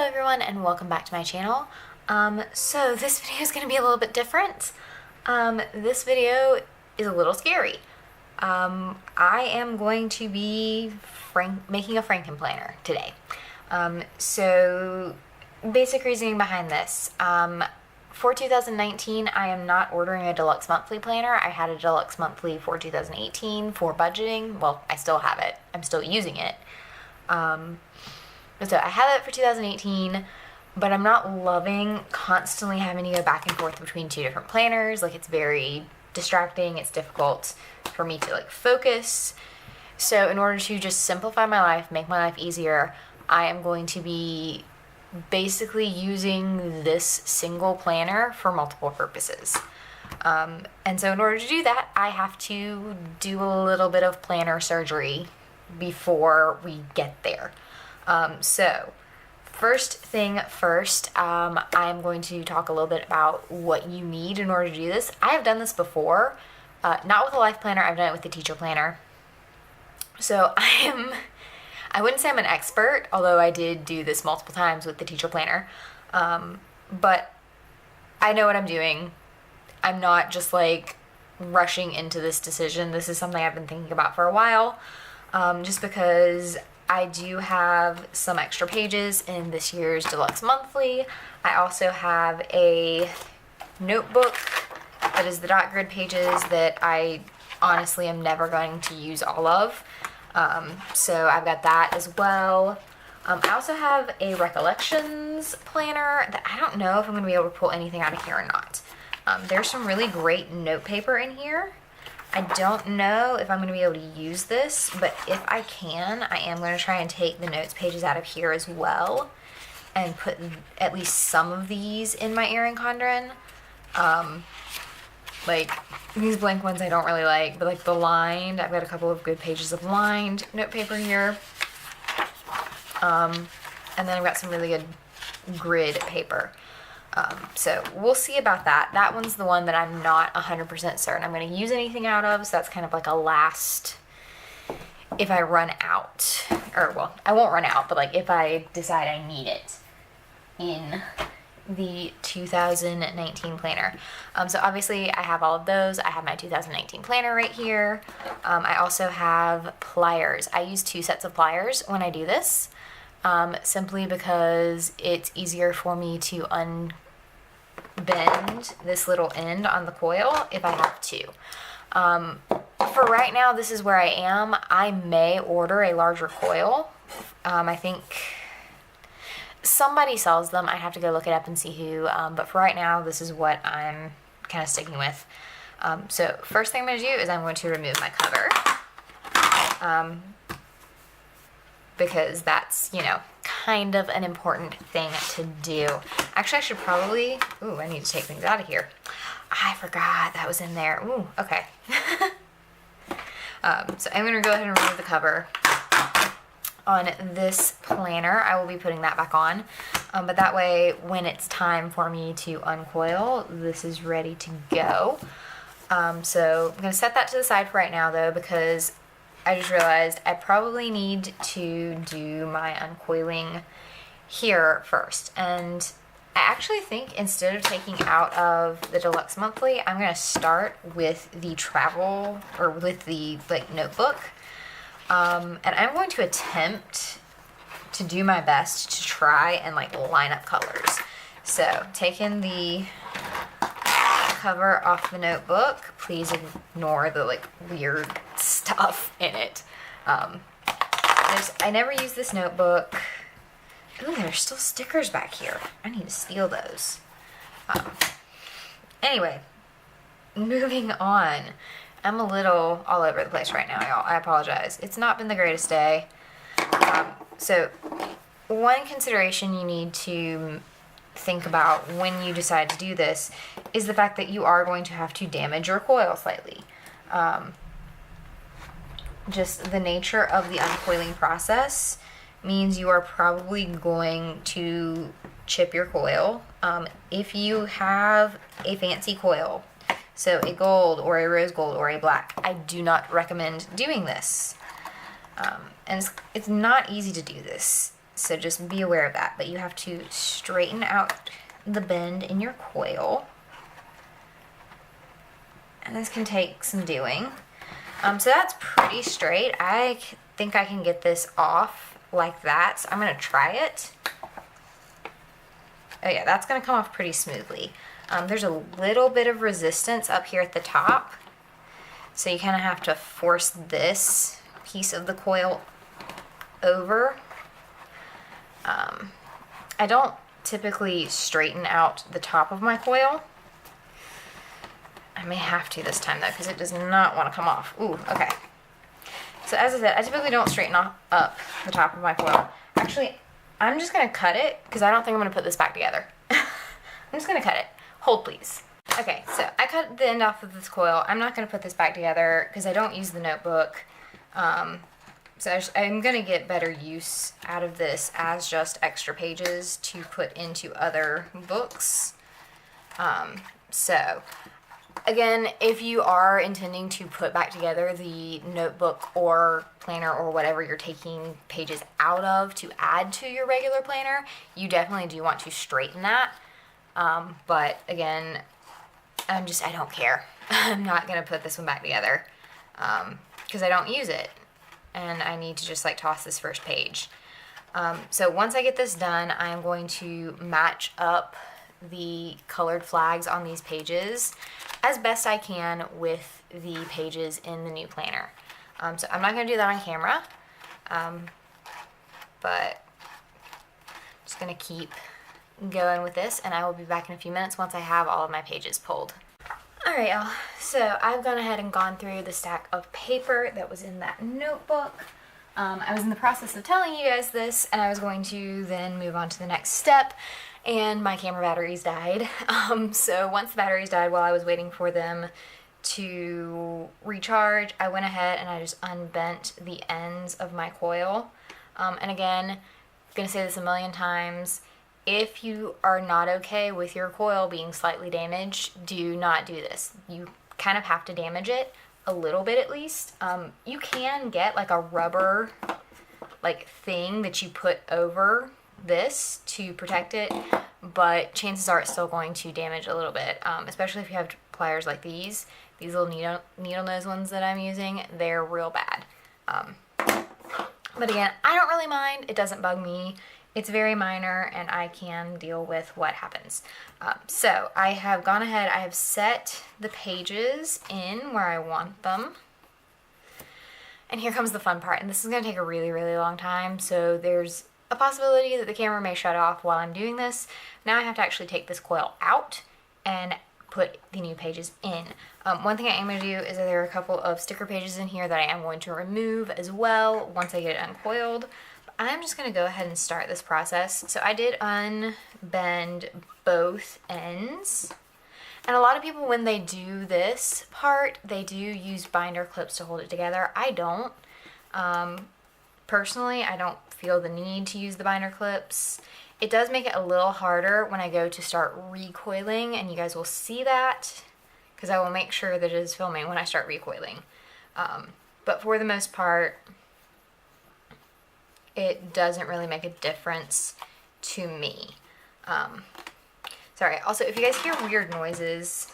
Hello everyone and welcome back to my channel. So this video is going to be a little bit different. This video is a little scary. I am going to be making a Frankenplanner today. So basic reasoning behind this. For 2019, I am not ordering a deluxe monthly planner. I had a deluxe monthly for 2018 for budgeting. Well, I still have it. I'm still using it. So I have it for 2018, but I'm not loving constantly having to go back and forth between two different planners. Like, it's very distracting. It's difficult for me to focus. So in order to just simplify my life, make my life easier, I am going to be basically using this single planner for multiple purposes. And so in order to do that, I have to do a little bit of planner surgery before we get there. So first thing first, I'm going to talk a little bit about what you need in order to do this. I have done this before, not with a life planner. I've done it with the teacher planner. So I wouldn't say I'm an expert, although I did do this multiple times with the teacher planner. But I know what I'm doing. I'm not just rushing into this decision. This is something I've been thinking about for a while, just because I do have some extra pages in this year's deluxe monthly. I also have a notebook that is the dot grid pages that I honestly am never going to use all of. So I've got that as well. I also have a recollections planner that I don't know if I'm going to be able to pull anything out of here or not. There's some really great note paper in here. I don't know if I'm going to be able to use this, but if I can, I am going to try and take the notes pages out of here as well and put at least some of these in my Erin Condren. These blank ones I don't really like, but the lined, I've got a couple of good pages of lined note paper here. And then I've got some really good grid paper. So we'll see about that. That one's the one that I'm not 100% certain I'm going to use anything out of. So that's kind of like a last, if I run out, or well, I won't run out, but if I decide I need it in the 2019 planner. So obviously I have all of those. I have my 2019 planner right here. I also have pliers. I use 2 sets of pliers when I do this, simply because it's easier for me to bend this little end on the coil if I have to. For right now, this is where I am. I may order a larger coil. I think somebody sells them. I have to go look it up and see who. But for right now, this is what I'm kind of sticking with. So first thing I'm going to do is I'm going to remove my cover. Because that's, kind of an important thing to do. Actually, I should probably, I need to take things out of here. I forgot that was in there. Okay. So I'm going to go ahead and remove the cover on this planner. I will be putting that back on. But that way, when it's time for me to uncoil, this is ready to go. So I'm going to set that to the side for right now, though, because I just realized I probably need to do my uncoiling here first. And I actually think instead of taking out of the deluxe monthly, I'm going to start with the travel, or with the notebook. And I'm going to attempt to do my best to try and line up colors. So taking the cover off the notebook, please ignore the weird stuff in it. I never use this notebook. There's still stickers back here. I need to steal those. Anyway, moving on. I'm a little all over the place right now, y'all. I apologize. It's not been the greatest day. So one consideration you need to think about when you decide to do this is the fact that you are going to have to damage your coil slightly. Just the nature of the uncoiling process means you are probably going to chip your coil. If you have a fancy coil, so a gold or a rose gold or a black, I do not recommend doing this. And it's not easy to do this. So just be aware of that. But you have to straighten out the bend in your coil. And this can take some doing. So that's pretty straight. I think I can get this off like that. So I'm going to try it. Oh yeah, that's going to come off pretty smoothly. There's a little bit of resistance up here at the top. So you kind of have to force this piece of the coil over. I don't typically straighten out the top of my coil. I may have to this time though, because it does not want to come off. Ooh, okay. So as I said, I typically don't straighten up the top of my coil. Actually, I'm just going to cut it, because I don't think I'm going to put this back together. I'm just going to cut it. Hold please. Okay, so I cut the end off of this coil. I'm not going to put this back together, because I don't use the notebook. So I'm going to get better use out of this as just extra pages to put into other books. So again, if you are intending to put back together the notebook or planner or whatever you're taking pages out of to add to your regular planner, you definitely do want to straighten that. But again, I don't care. I'm not going to put this one back together because I don't use it. And I need to just like toss this first page. So once I get this done, I'm going to match up the colored flags on these pages as best I can with the pages in the new planner. So I'm not going to do that on camera, but I'm just going to keep going with this, and I will be back in a few minutes once I have all of my pages pulled. Alright y'all, so I've gone ahead and gone through the stack of paper that was in that notebook. I was in the process of telling you guys this, and I was going to then move on to the next step, and my camera batteries died. So once the batteries died, while I was waiting for them to recharge, I went ahead and I just unbent the ends of my coil. And again, I'm going to say this a million times, if you are not okay with your coil being slightly damaged, do not do this. You kind of have to damage it a little bit at least. You can get like a rubber like thing that you put over this to protect it, but chances are it's still going to damage a little bit, especially if you have pliers like these little needle nose ones that I'm using. They're real bad. But again, I don't really mind. It doesn't bug me. It's very minor, and I can deal with what happens. So I have gone ahead, I have set the pages in where I want them. And here comes the fun part, and this is going to take a really, really long time, so there's a possibility that the camera may shut off while I'm doing this. Now I have to actually take this coil out and put the new pages in. One thing I am going to do is that there are a couple of sticker pages in here that I am going to remove as well once I get it uncoiled. I'm just going to go ahead and start this process. So I did unbend both ends. And a lot of people, when they do this part, they do use binder clips to hold it together. I don't. Personally, I don't feel the need to use the binder clips. It does make it a little harder when I go to start recoiling, and you guys will see that because I will make sure that it is filming when I start recoiling. But for the most part, it doesn't really make a difference to me. Sorry, also if you guys hear weird noises,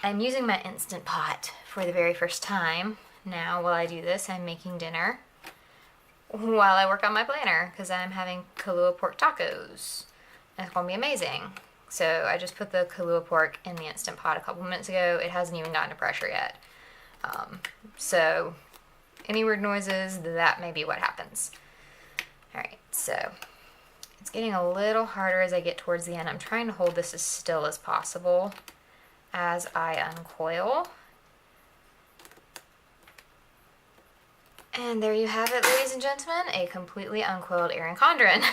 I'm using my Instant Pot for the very first time. Now while I do this, I'm making dinner while I work on my planner because I'm having Kahlua pork tacos. And it's going to be amazing. So I just put the Kahlua pork in the Instant Pot a couple minutes ago. It hasn't even gotten to pressure yet. So any weird noises, that may be what happens. Alright, so it's getting a little harder as I get towards the end. I'm trying to hold this as still as possible as I uncoil. And there you have it, ladies and gentlemen, a completely uncoiled Erin Condren.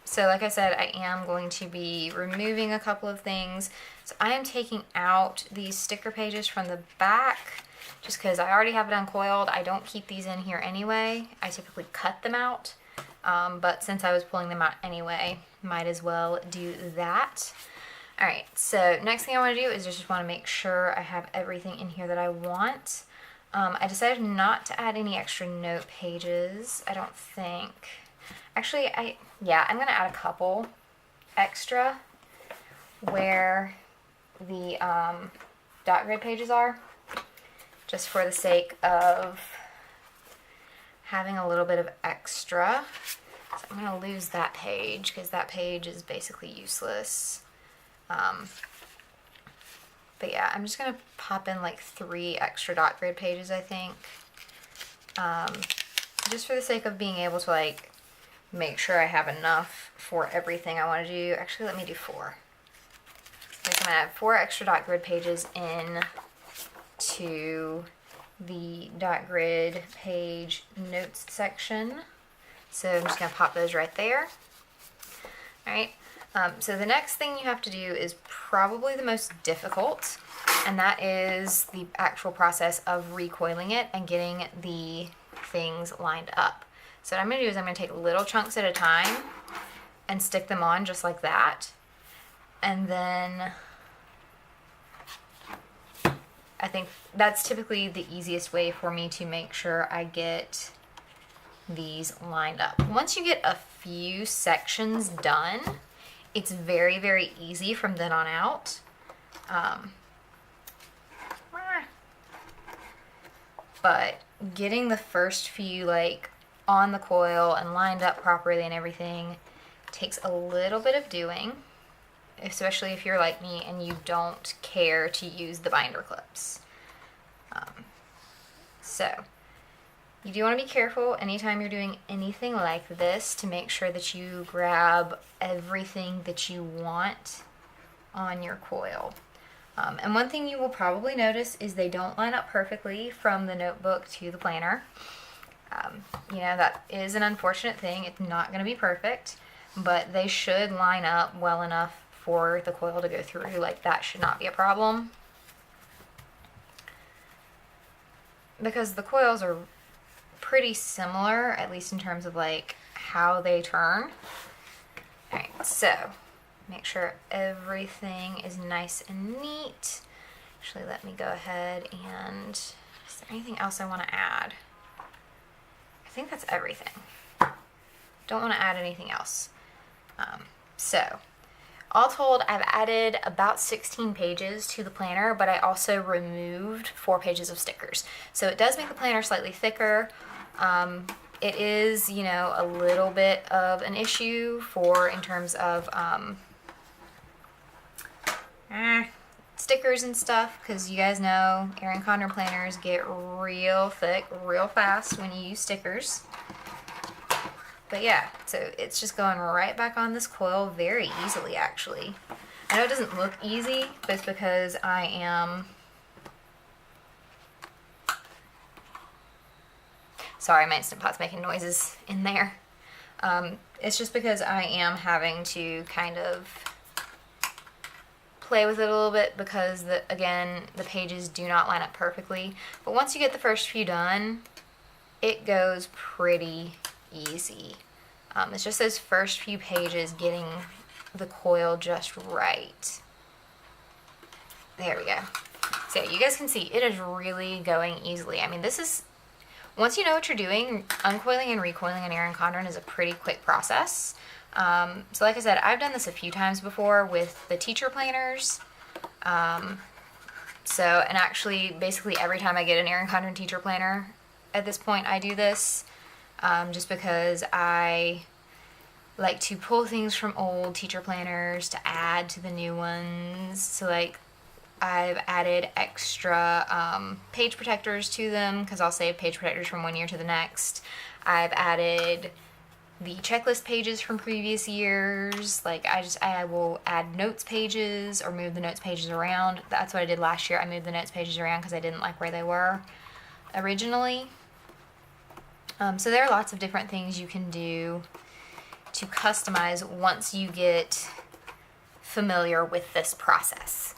So like I said, I am going to be removing a couple of things. So I am taking out these sticker pages from the back just because I already have it uncoiled. I don't keep these in here anyway. I typically cut them out, but since I was pulling them out anyway, might as well do that. Alright, so next thing I want to do is just want to make sure I have everything in here that I want. I decided not to add any extra note pages, I don't think. Actually, I'm gonna add a couple extra where the dot grid pages are, just for the sake of having a little bit of extra. So I'm gonna lose that page because that page is basically useless. But yeah, I'm just gonna pop in like 3 extra dot grid pages, I think. Just for the sake of being able to like make sure I have enough for everything I want to do. Actually, let me do 4. I'm gonna add 4 extra dot grid pages in to the dot grid page notes section. So I'm just gonna pop those right there. All right. So the next thing you have to do is probably the most difficult, and that is the actual process of recoiling it and getting the things lined up. So what I'm going to do is I'm going to take little chunks at a time and stick them on just like that. And then I think that's typically the easiest way for me to make sure I get these lined up. Once you get a few sections done, it's very, very easy from then on out. But getting the first few like on the coil and lined up properly and everything takes a little bit of doing, especially if you're like me and you don't care to use the binder clips. So you do want to be careful anytime you're doing anything like this to make sure that you grab everything that you want on your coil. And one thing you will probably notice is they don't line up perfectly from the notebook to the planner. You know, that is an unfortunate thing. It's not going to be perfect, but they should line up well enough for the coil to go through. Like, that should not be a problem. Because the coils are pretty similar, at least in terms of like how they turn. Alright, so make sure everything is nice and neat. Actually, let me go ahead and, is there anything else I want to add? I think that's everything. Don't want to add anything else. So, all told, I've added about 16 pages to the planner, but I also removed 4 pages of stickers. So it does make the planner slightly thicker. It is, you know, a little bit of an issue in terms of stickers and stuff, because you guys know Erin Condren planners get real thick real fast when you use stickers. But yeah, so it's just going right back on this coil very easily, actually. I know it doesn't look easy, but it's because I am... Sorry, my Instant Pot's making noises in there. It's just because I am having to kind of play with it a little bit because, again, the pages do not line up perfectly. But once you get the first few done, it goes pretty easy. It's just those first few pages getting the coil just right. There we go. So you guys can see it is really going easily. I mean, this is, once you know what you're doing, uncoiling and recoiling in Erin Condren is a pretty quick process. So like I said, I've done this a few times before with the teacher planners. And actually, basically every time I get an Erin Condren teacher planner, at this point I do this. Just because I like to pull things from old teacher planners to add to the new ones. So like I've added extra page protectors to them because I'll save page protectors from one year to the next. I've added the checklist pages from previous years. Like I will add notes pages or move the notes pages around. That's what I did last year. I moved the notes pages around because I didn't like where they were originally. So there are lots of different things you can do to customize once you get familiar with this process.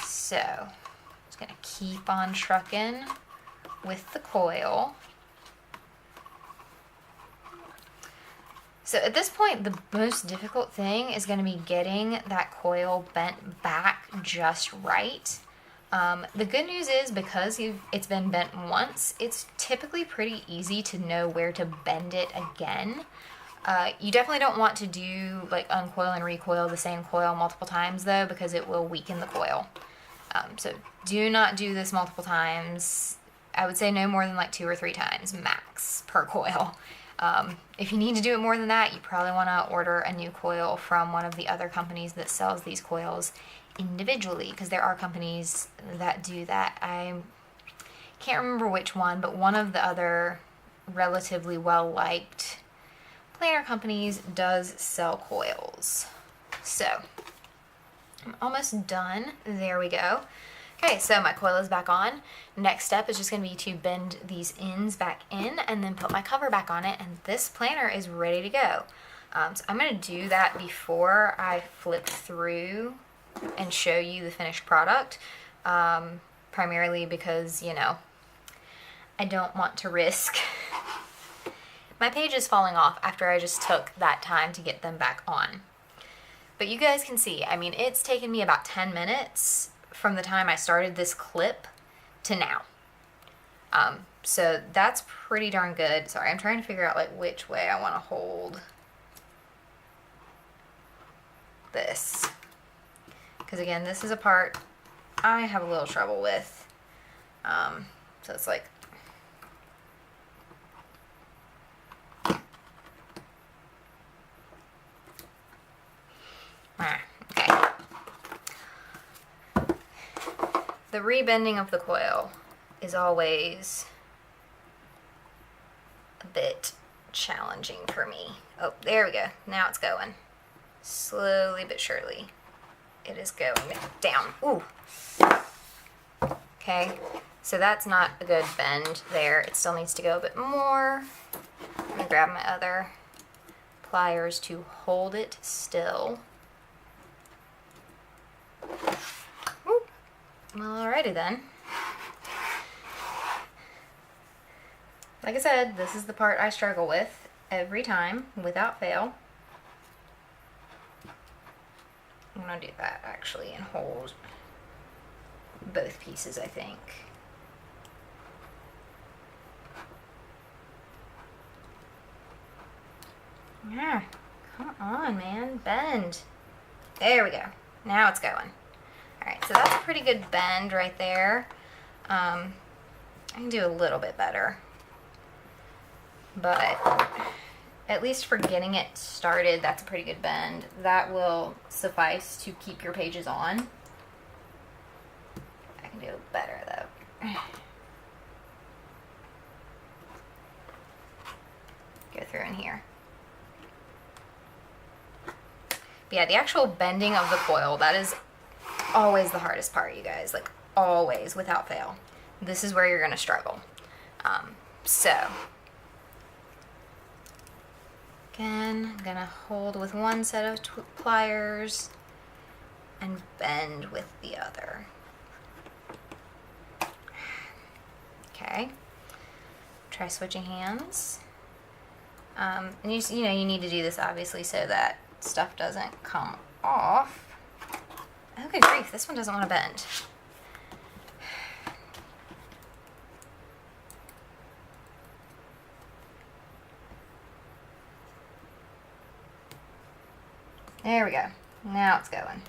So I'm just going to keep on trucking with the coil. So at this point, the most difficult thing is going to be getting that coil bent back just right. The good news is because it's been bent once, it's typically pretty easy to know where to bend it again. You definitely don't want to do like uncoil and recoil the same coil multiple times though, because it will weaken the coil. So do not do this multiple times. I would say no more than like 2 or 3 times max per coil. If you need to do it more than that, you probably want to order a new coil from one of the other companies that sells these coils individually, because there are companies that do that. I can't remember which one, but one of the other relatively well-liked planner companies does sell coils. So I'm almost done. There we go. Okay, so my coil is back on. Next step is just going to be to bend these ends back in and then put my cover back on it, and this planner is ready to go. So I'm going to do that before I flip through and show you the finished product, primarily because, you know, I don't want to risk my pages falling off after I just took that time to get them back on. But you guys can see, I mean, it's taken me about 10 minutes from the time I started this clip to now. So that's pretty darn good. Sorry, I'm trying to figure out like which way I want to hold this. Because again, this is a part I have a little trouble with. So it's like, okay. The rebending of the coil is always a bit challenging for me. Oh, there we go. Now it's going. Slowly but surely. It is going down. Ooh. Okay, so that's not a good bend there. It still needs to go a bit more. I'm going to grab my other pliers to hold it still. Ooh. Well, alrighty then. Like I said, this is the part I struggle with every time, without fail. I'm going to do that actually and hold both pieces, I think. Yeah, come on, man, bend. There we go. Now it's going. Alright, so that's a pretty good bend right there. I can do a little bit better. But at least for getting it started, that's a pretty good bend. That will suffice to keep your pages on. I can do better though. Go through in here. But yeah, the actual bending of the coil, that is always the hardest part, you guys. Like, always, without fail. This is where you're going to struggle. So, again, I'm going to hold with one set of pliers and bend with the other. Okay. Try switching hands. And you know, you need to do this obviously so that stuff doesn't come off. Oh, good grief, this one doesn't want to bend. There we go. Now it's going.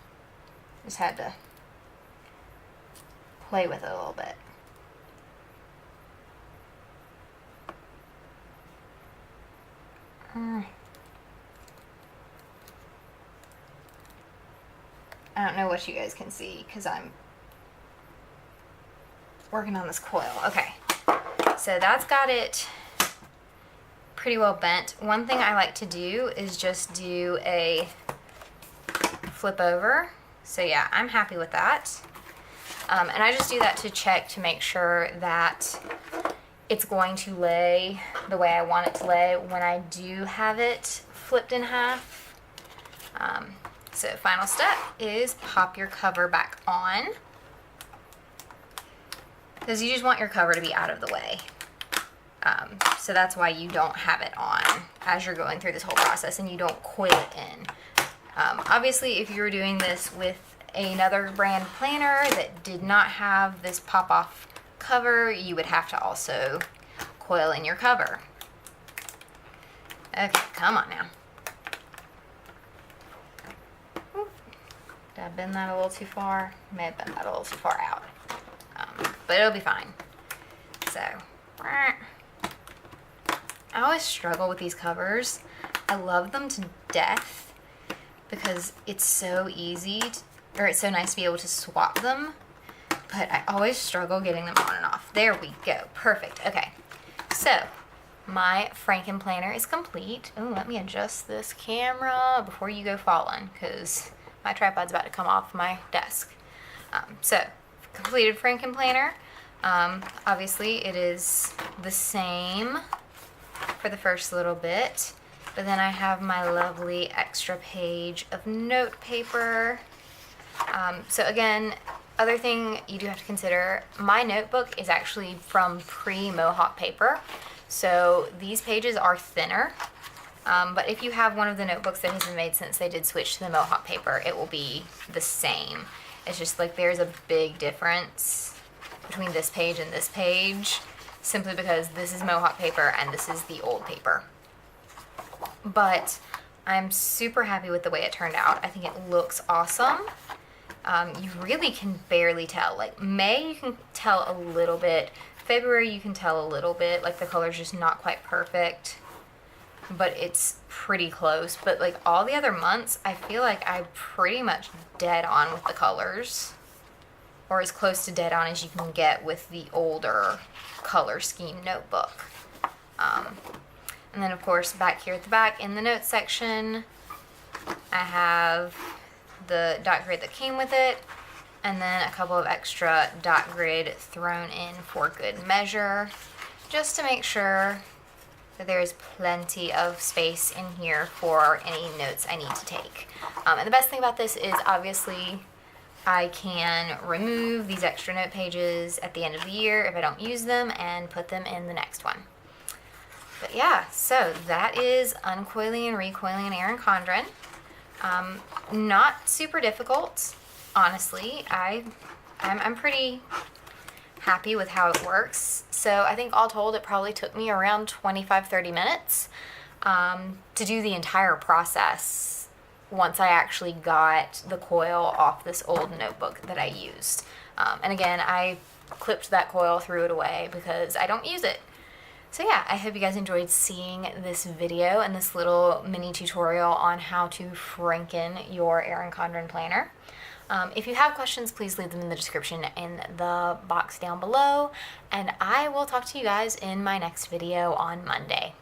Just had to play with it a little bit. I don't know what you guys can see because I'm working on this coil. Okay, so that's got it pretty well bent. One thing I like to do is just do a flip over. So yeah, I'm happy with that. And I just do that to check to make sure that it's going to lay the way I want it to lay when I do have it flipped in half. So final step is pop your cover back on, because you just want your cover to be out of the way. So that's why you don't have it on as you're going through this whole process and you don't coil it in. Obviously, if you were doing this with another brand planner that did not have this pop-off cover, you would have to also coil in your cover. Okay, come on now. Did I bend that a little too far? May have bent that a little too far out. But it'll be fine. So, I always struggle with these covers. I love them to death because it's so easy, or it's so nice to be able to swap them, but I always struggle getting them on and off. There we go. Perfect. Okay. So, my Frankenplanner is complete. Oh, let me adjust this camera before you go falling, because my tripod's about to come off my desk. So, completed Frankenplanner. Obviously, it is the same for the first little bit, but then I have my lovely extra page of note paper. So again, other thing you do have to consider, my notebook is actually from pre-Mohawk paper, so these pages are thinner. But if you have one of the notebooks that has been made since they did switch to the Mohawk paper, it will be the same. It's just like there's a big difference between this page and this page, simply because this is Mohawk paper and this is the old paper. But I'm super happy with the way it turned out. I think it looks awesome. You really can barely tell. Like May, you can tell a little bit. February, you can tell a little bit. Like the color's just not quite perfect, but it's pretty close. But like all the other months, I feel like I'm pretty much dead on with the colors, or as close to dead on as you can get with the older color scheme notebook. And then of course back here at the back in the notes section, I have the dot grid that came with it, and then a couple of extra dot grid thrown in for good measure, just to make sure that there is plenty of space in here for any notes I need to take. And the best thing about this is obviously I can remove these extra note pages at the end of the year if I don't use them and put them in the next one. But yeah, so that is Uncoiling and Recoiling in Erin Condren. Not super difficult, honestly. I'm pretty happy with how it works. So I think all told it probably took me around 25-30 minutes to do the entire process once I actually got the coil off this old notebook that I used. And again, I clipped that coil, threw it away because I don't use it. So yeah, I hope you guys enjoyed seeing this video and this little mini tutorial on how to Franken your Erin Condren planner. If you have questions, please leave them in the description in the box down below, and I will talk to you guys in my next video on Monday.